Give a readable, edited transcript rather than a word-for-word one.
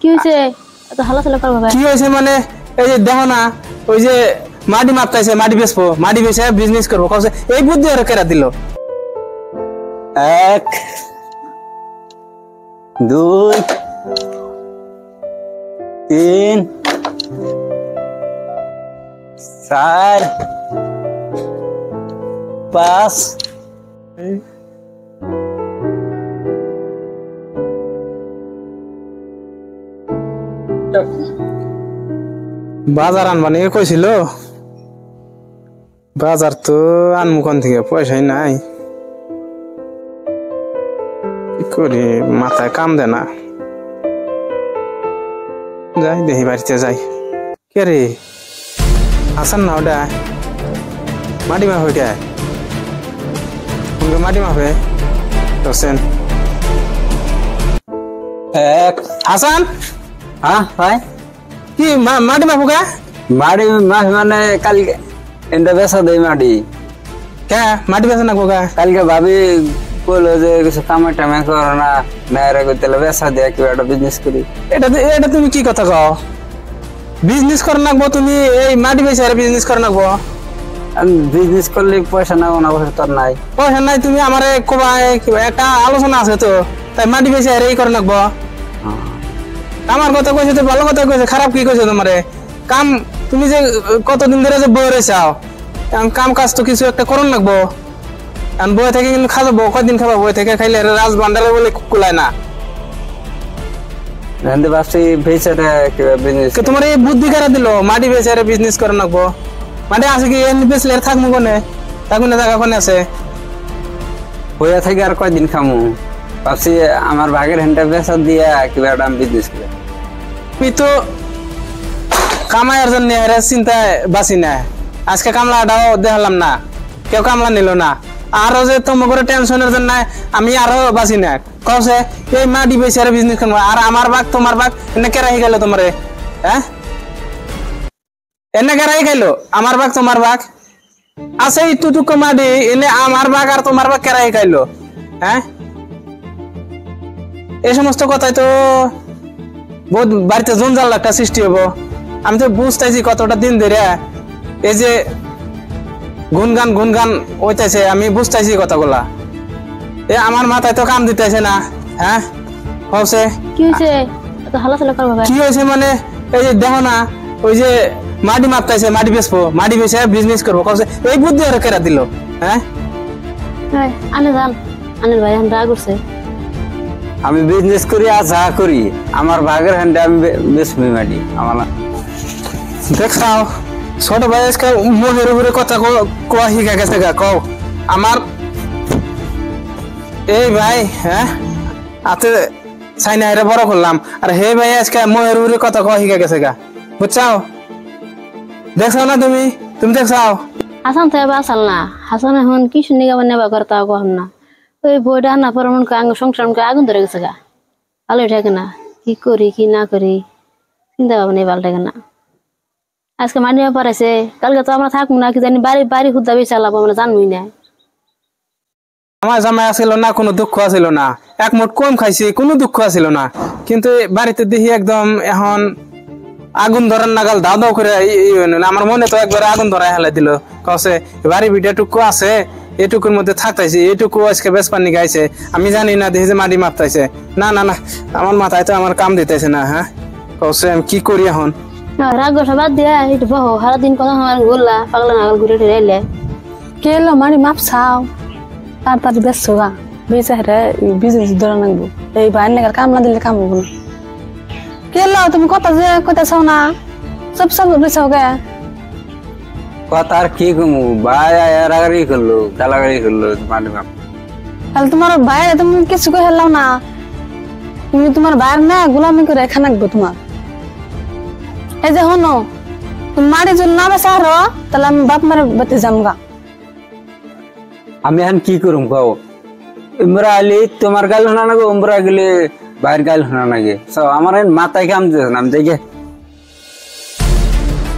কি হইছে এত হালাচালা করবা ভাই? কি হইছে মানে এই যে দেখো না ওই যে মাটি মাপতাইছে, মাটি বেচবো, মাটি বেচে বিজনেস করবো কইছে। এই বুদ্ধি আর কেরা দিল? 1 2 3 4 5 বাজার আনবা নিয়ে কইছিল, বাজার তো আনমু কোন থেকে, পয়সাই নাই। কি করি, মাথায় কাম দে না। যাই দেখি বাড়িতে যাই। কে রে হাসান না ওটা? মাটি মাফে কে? মাটি মাফে হোসেন। 1 হাসান হ্যাঁ ভাই কি মাটি মাফু কে? মাটি মাছ মানে কালকে এন্ড বেসা দেই মাটি কে মাটি বেচা না কোকা? কালকে ভাবি বললো যে কিছু কামে টামে করো না, নাইরা করতে বেসা দিয়ে কি একটা বিজনেস করি। এটা তুমি কি কথা কও? বিজনেস করে নাকবো তুমি? এই মাটি বেচে বিজনেস করে নাকবো? বিজনেস করলে পয়সা না না পয়সা তোর নাই। পয়সা নাই তুমি আমারে কোবাই, একটা আলোচনা আছে তো, তাই মাটি বেচে এই করে নাকবো? আমার কথা কইছে তো ভালো কথা কইছে, খারাপ কি কইছে তোমারে? কাম তুমি যে কতদিন ধরে যে বই রয়েছাও, কাম কাজ তো কিছু একটা করন লাগবো। বই থেকে কিন্তু খাবো, কয়দিন খাবো? বই থেকে খাইলে রাজ ভান্ডারে বলে কুলায় না। তোমার এই বুদ্ধি কারা দিল মাটি বেচে বিজনেস করে নাকবো? মাটি আছে কি বেচলে থাকবো কোনে? থাকবো না, জায়গা কোনে আছে? বইয়া থেকে আর কয়দিন খামু, ভাবছি আমার ভাগের হ্যান্ডটা বেচা দিয়া কিবা একটা বিজনেস করে। তুই তো কামাইয়ের জন্য চিন্তায় বাঁচি না। আজকে কামলাটাও দেখালাম না, কেউ কামলা নিল না। আরো যে তোমার টেনশনের জন্য আমি আরো বাঁচি না। কছে এই মাটি বেচে বিজনেস করবো, আর আমার বাঘ তোমার বাঘ এনে কেরাই গেল তোমারে? হ্যাঁ এনে কেরাই গেল? আমার বাঘ তোমার বাঘ আছে ইটুটুকু মাটি, এনে আমার বাঘ আর তোমার বাঘ কেরাই খাইলো? হ্যাঁ এই সমস্ত কথাই তো বহুত বাড়িতে জঞ্জাল একটা সৃষ্টি হবো। আমি তো বুঝতেছি কতটা দিন ধরে এই যে গুনগান হইতেছে, আমি বুঝতেছি কথাগুলা। এ আমার মাথায় তো কাম দিতেছে না। হ্যাঁ হচ্ছে কি হইছে এত হালাচালা করবা ভাই? কি হয়েছে মানে এই যে দেখো না ওই যে মাটি মাপতাইছে, মাটি বেচবো, মাটি বেচে বিজনেস করবো কছে। এই বুদ্ধি আর কেরা দিল? হ্যাঁ আনে যান, আনের ভাই রাগ করছে। আমি বিজনেস করি আর যা করি আমার ভাগের হ্যান্ডে আমি বেচবি মাটি। আমার দেখাও ছোট ভাই আজকে মুখের উপরে কথা কোয়া শিখা গেছে গা। কও আমার এই ভাই, হ্যাঁ আতে চাইনা হেরে বড় করলাম, আর হে ভাই আজকে মুখের উপরে কথা কোয়া শিখা গেছে গা। বুঝছাও? দেখছাও না তুমি? তুমি দেখছাও? হাসান তো এবার আসাল না, হাসান এখন কি শুনে গাবার নেবা করতে কখন না। ওই বইটা না পরে মন সংসার আগুন ধরে গেছে গা। ভালো থাকে না, কি করি কি না করি চিন্তা ভাবনা ভালো থাকে না। আজকে মাটি পারাইছে, কালকে তো আমরা থাকবো না, কি জানি বাড়ি খুদ্া বেশি চালাবো আমরা জানবই না। আমার জামাই আসিল না, কোনো দুঃখ আসিল না, এক মুঠ কম খাইছি, কোনো দুঃখ আসিল না। কিন্তু বাড়িতে দেখি একদম এখন আগুন ধরার নাগাল দাও দাও করে আমার মনে তো একবার আগুন ধরাই হেলাই দিল। কছে বাড়ি ভিটা টুকু আছে, এটুকুর মধ্যে থাকতাইছে, এটুকু আজকে বেশ পানি গাইছে। আমি জানি না, দেখি যে মাটি মাপতাইছে। না না না, আমার মাথায় তো আমার কাম দিতেছে না। হ্যাঁ কছে আমি কি করি এখন? রাগ বাদ দিয়া একটু বহ, সারাদিন কথা আমার ঘুরলা পাগলা নাগাল ঘুরে ঘুরে এলে কে এলো মারি মাপ চাও তাড়াতাড়ি বেসছো গা, বেচে হেরে বিজনেস ধরে নাকবো। এই বাইর নাগাল কাম না দিলে কাম হবো না। কে এলো তুমি কথা যে কথা চাও না, সব সব বেচাও গে। কথা আর কি কমু, ভাই রাগারি করলো, গালাগালি করলো মাটি মাপ। তাহলে তোমার বাইরে তুমি কিছু করে হেলাও না, তুমি তোমার বাইর না গোলামি করে রেখা নাকবো তোমার। এই যে হনো তুমি মারি যদি না বেচা হারো তাহলে আমি বাপ মারে বাতে যাম গা। আমি এখন কি করুম কও? ইমরা আলি তোমার গাল শোনা নাগে, উমরা গেলে বাইরের গাল শোনা নাগে। আমার মাথায় কাম দিতেছে না, আমি দেখে